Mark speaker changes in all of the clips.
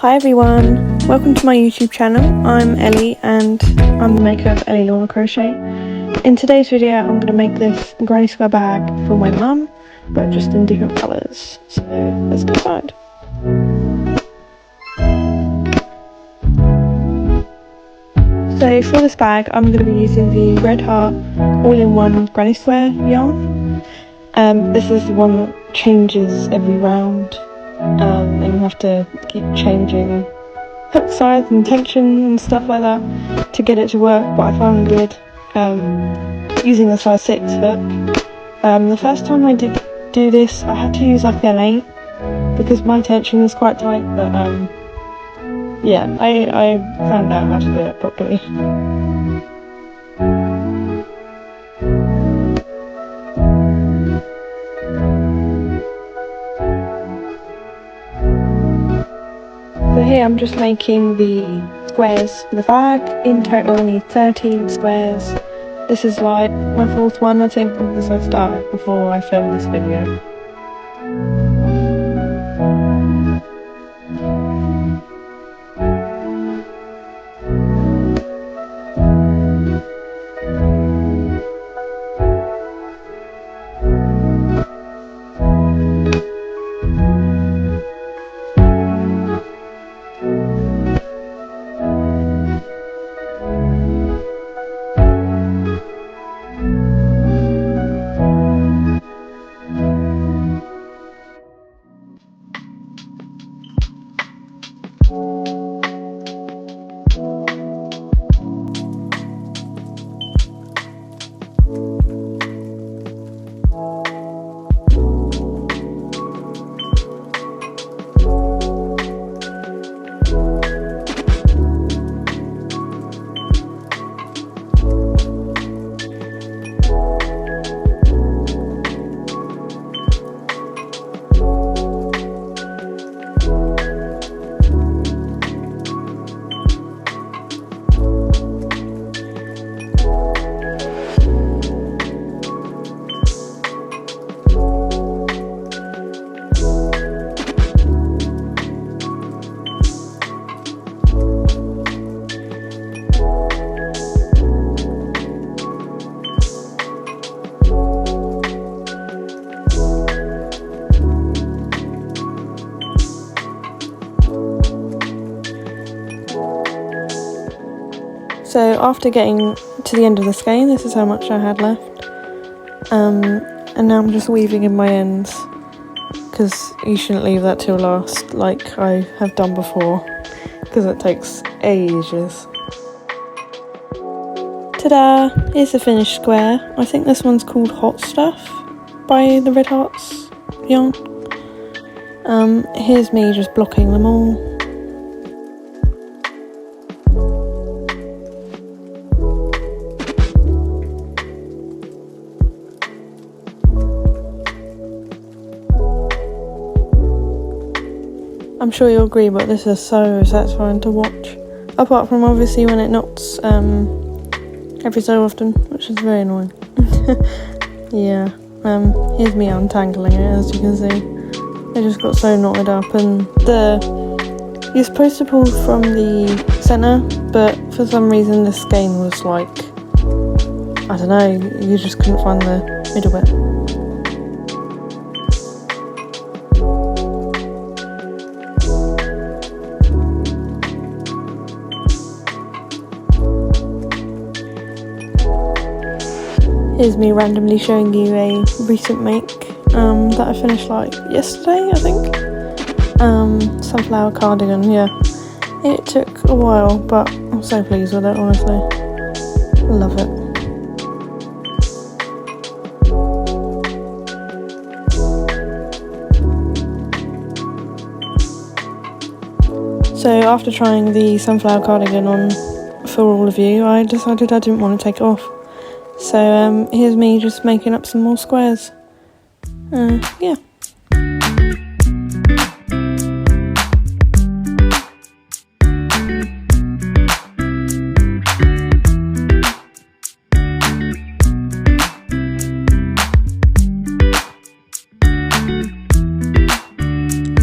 Speaker 1: Hi everyone, welcome to my YouTube channel. I'm Ellie and I'm the maker of Ellielauracrochet. In today's video I'm going to make this granny square bag for my mum, but just in different colours. So let's get started. So for this bag I'm going to be using the Red Heart all-in-one granny square yarn. This is the one that changes every round, and you have to keep changing hook size and tension and stuff like that to get it to work, but I found good using a size 6 hook. The first time I did do this I had to use like an 8 because my tension is quite tight, but yeah, I found out how to do it properly. So here I'm just making the squares for the bag. In total I need 13 squares. This is like my 4th one I think, because I started before I filmed this video. So after getting to the end of the skein, this is how much I had left, and now I'm just weaving in my ends, because you shouldn't leave that till last like I have done before, because it takes ages. Ta-da! Here's the finished square. I think this one's called Hot Stuff by the Red Hearts yarn. Here's me just blocking them all. I'm sure you'll agree, but this is so satisfying to watch. Apart from obviously when it knots every so often, which is very annoying. Yeah, here's me untangling it, as you can see. It just got so knotted up, and you're supposed to pull from the centre, but for some reason the skein was like, I don't know, you just couldn't find the middle bit. Here's me randomly showing you a recent make that I finished like yesterday, I think. Sunflower cardigan, yeah. It took a while, but I'm so pleased with it, honestly. Love it. So after trying the sunflower cardigan on for all of you, I decided I didn't want to take it off. So here's me just making up some more squares. Yeah.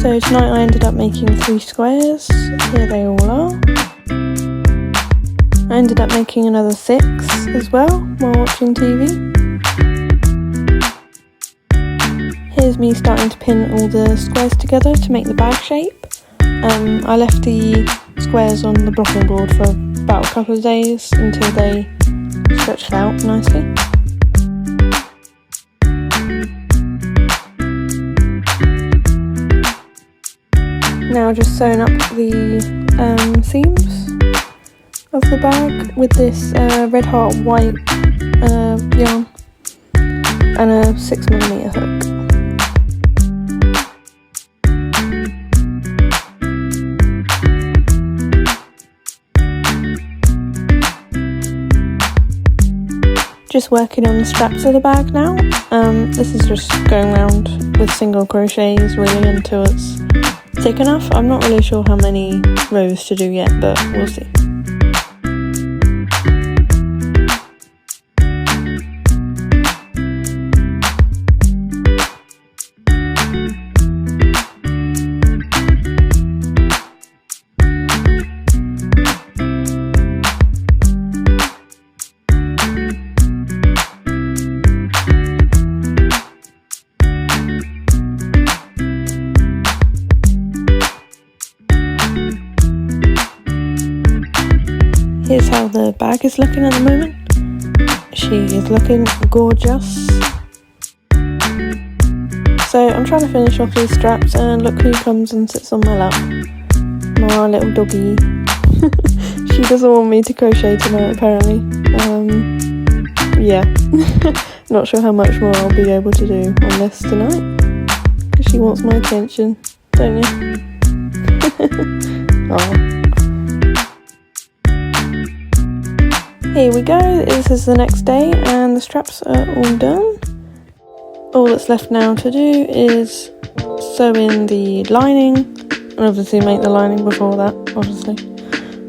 Speaker 1: So So tonight I ended up making 3 squares. Here they all are. I ended up making another 6 as well while watching TV. Here's me starting to pin all the squares together to make the bag shape. I left the squares on the blocking board for about a couple of days until they stretched out nicely. Now just sewing up the seams of the bag with this Red Heart white yarn and a 6mm hook. Just working on the straps of the bag now. This is just going around with single crochets really until it's thick enough. I'm not really sure how many rows to do yet, but we'll see. Here's how the bag is looking at the moment. She is looking gorgeous. So I'm trying to finish off these straps and look who comes and sits on my lap. My little doggy. She doesn't want me to crochet tonight apparently. Yeah. Not sure how much more I'll be able to do on this tonight. Because she wants my attention, don't you? Oh. Here we go, this is the next day and the straps are all done. All that's left now to do is sew in the lining, and obviously make the lining before that, obviously.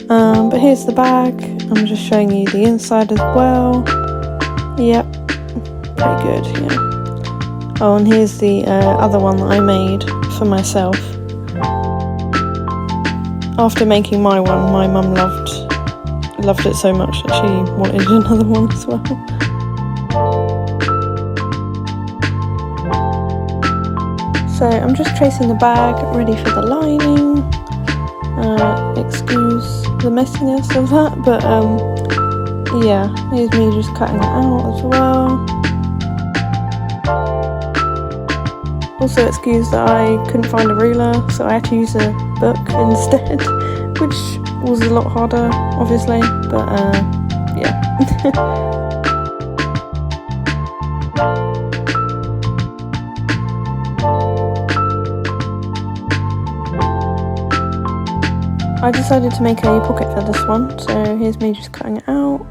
Speaker 1: But here's the bag, I'm just showing you the inside as well. Yep, pretty good, yeah. Oh, and here's the other one that I made for myself. After making my one, my mum loved it so much that she wanted another one as well. So I'm just tracing the bag, ready for the lining. Excuse the messiness of that, but yeah, here's me just cutting it out as well. Also excuse that I couldn't find a ruler, so I had to use a book instead, which was a lot harder, obviously, but yeah. I decided to make a pocket for this one, so here's me just cutting it out.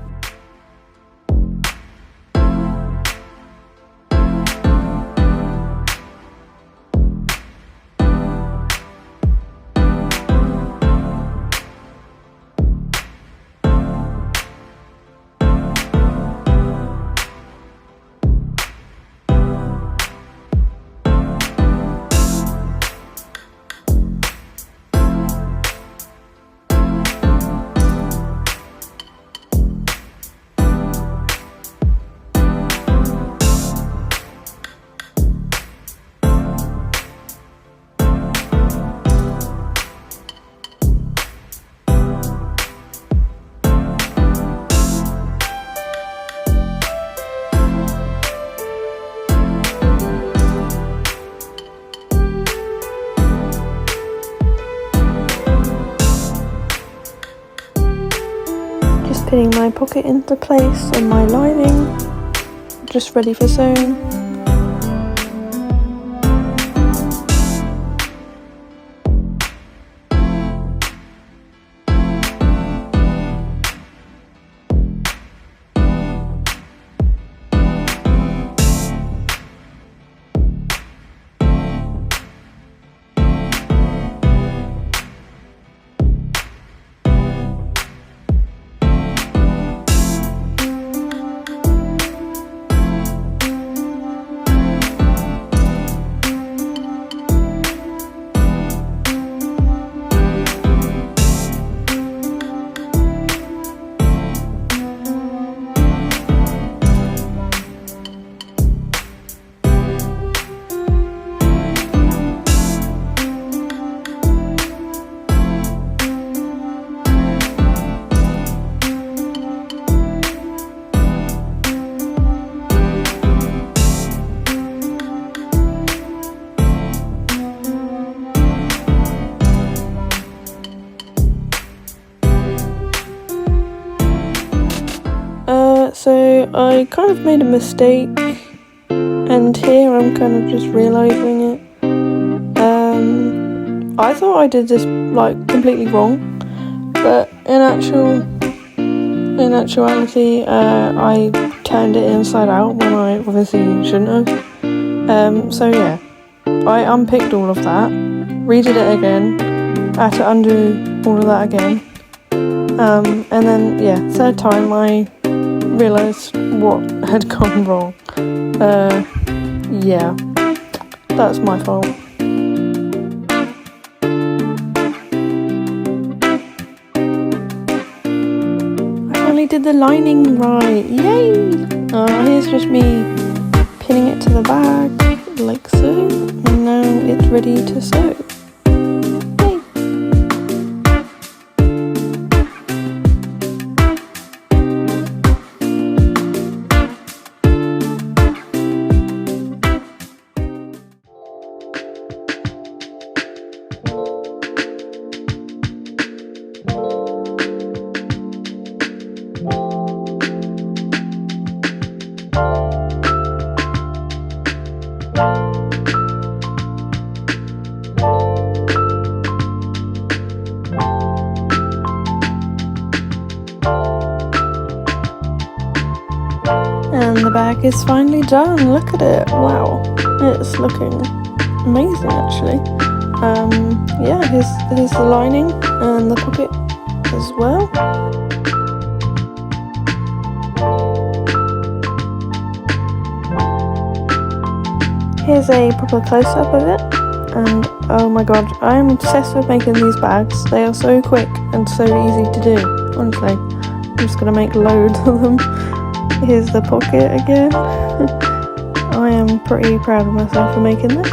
Speaker 1: Putting my pocket into place on my lining, just ready for sewing. So I kind of made a mistake, and here I'm kind of just realising it. I thought I did this like completely wrong, but in actuality, I turned it inside out when I obviously shouldn't have. So yeah, I unpicked all of that, redid it again, had to undo all of that again, and then yeah, third time I realised what had gone wrong. Yeah, that's my fault. Did the lining right, yay! Here's just me pinning it to the bag like so, and now it's ready to sew. Yay! And the bag is finally done. Look at it. Wow. It's looking amazing actually. Yeah, here's the lining and the pocket as well. Here's a proper close-up of it. And oh my god, I'm obsessed with making these bags. They are so quick and so easy to do. Honestly, I'm just gonna make loads of them. Here's the pocket again. I am pretty proud of myself for making this.